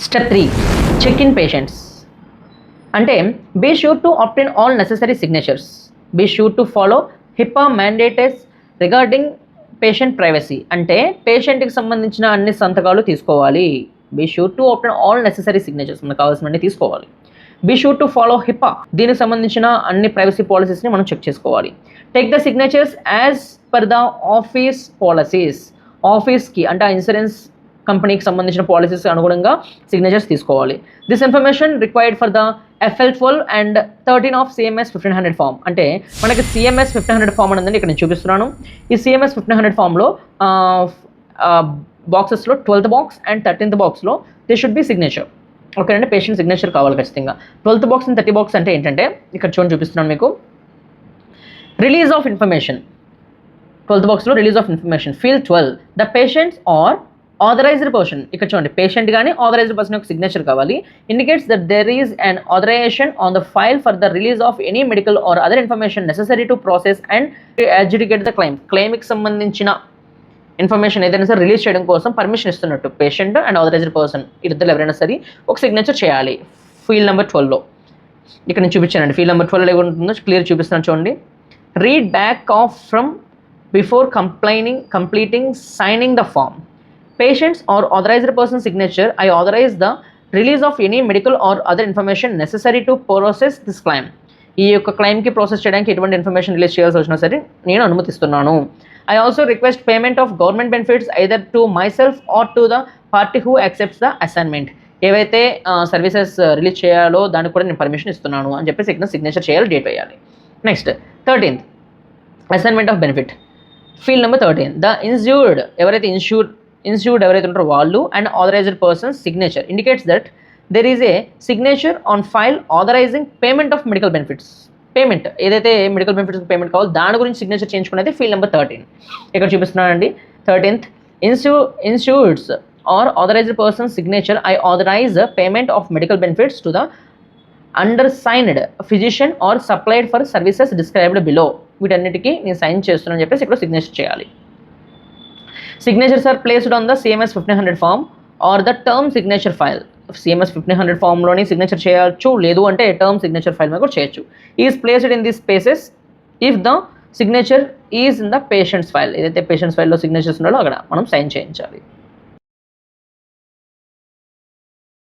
Step 3, check in patients. అంటే be sure to obtain all necessary signatures. Be sure to follow HIPAA mandates regarding patient privacy. అంటే పేషెంట్కి సంబంధించిన అన్ని సంతకాలు తీసుకోవాలి. Be sure to obtain all necessary signatures, మనకు కావాల్సినవన్నీ తీసుకోవాలి. Be sure to follow HIPAA, దీనికి సంబంధించిన అన్ని ప్రైవసీ పాలసీస్ని మనం చెక్ చేసుకోవాలి. Take the signatures as per the office policies. ఆఫీస్కి అంటే ఆ ఇన్సూరెన్స్ కంపెనీకి సంబంధించిన పాలసీస్ అనుగుణంగా సిగ్నేచర్స్ తీసుకోవాలి. This information required for the FL12 and 13 of CMS 1500 form. అంటే మనకి CMS 1500 ఫామ్ అనేది ఇక్కడ నేను చూపిస్తున్నాను. ఈ CMS 1500 ఫామ్లో బాక్సెస్లో 12th బాక్స్ అండ్ 13th బాక్స్లో they should be signature. Okay అండి, పేషెంట్ సిగ్నేచర్ కావాలి ఖచ్చితంగా. 12th బాక్స్ అండ్ 30 బాక్స్ అంటే ఏంటంటే ఇక్కడ చూపిస్తున్నాను మీకు. రిలీజ్ ఆఫ్ ఇన్ఫర్మేషన్, 12th బాక్స్లో release of information. Field 12, the patients or authorized person. ఇక్కడ చూడండి, పేషెంట్ కానీ ఆథరైజ్డ్ పర్సన్ యొక్క సిగ్నేచర్ కావాలి. Indicates that there is an authorization on the file for the release of any medical or other information necessary to process and adjudicate the claim. క్లెయిమ్కి సంబంధించిన information ఏదైనా సరే release చేయడం కోసం permission ఇస్తున్నట్టు patient and authorised person ఇద్దరు ఎవరైనా సరే ఒక సిగ్నేచర్ చేయాలి. ఫీల్డ్ నెంబర్ 12లో ఇక్కడ నేను చూపించానండి. ఫీల్డ్ నెంబర్ 12 ఏముంటుందో క్లియర్ చూపిస్తున్నాను చూడండి. Read back of from before completing signing the form. Patients or authorized person signature, I authorize the release of any medical or other information necessary to process this claim. ఈ యొక్క క్లెయిమ్కి process చేయడానికి ఎటువంటి information release చేయాల్సి వచ్చినా సరే నేను అనుమతిస్తున్నాను. I also request payment of government benefits either to myself or to the party who accepts the assignment. ఏవైతే services release చేయాలో దానికి కూడా నేను పర్మిషన్ ఇస్తున్నాను అని చెప్పేసి ఇక్కడ సిగ్నేచర్ చేయాలి, డేట్ వేయాలి. Next 13th, assignment of benefit. Field number 13, the insured, ఎవరైతే ఇన్స్యూర్డ్ ఎవరైతే ఉంటారో వాళ్ళు and authorized persons signature indicates that there is a signature on file authorizing payment of medical benefits. Payment ఏదైతే మెడికల్ బెనిఫిట్స్ పేమెంట్ కావాలో దాని గురించి signature చేయించుకునేది field number 13. ఇక్కడ చూపిస్తున్నానండి. 13th, insured's or authorized persons signature, I authorize payment of medical benefits to the undersigned physician or supplied for services described below. వీటన్నిటికీ నేను sign చేస్తున్నాను చెప్పేసి ఇక్కడ సిగ్నేచర్ చేయాలి. Signatures are placed on the CMS 1500 form or the term signature file. CMS 1500 ఫామ్లోని signature చేయొచ్చు, లేదు అంటే టర్మ్ సిగ్నేచర్ ఫైల్ మీద కూడా చేయొచ్చు. Is placed in this spaces if the signature is in the patients file. ఏదైతే patients ఫైల్లో signatures ఉన్నాడో అక్కడ మనం సైన్ చేయించాలి.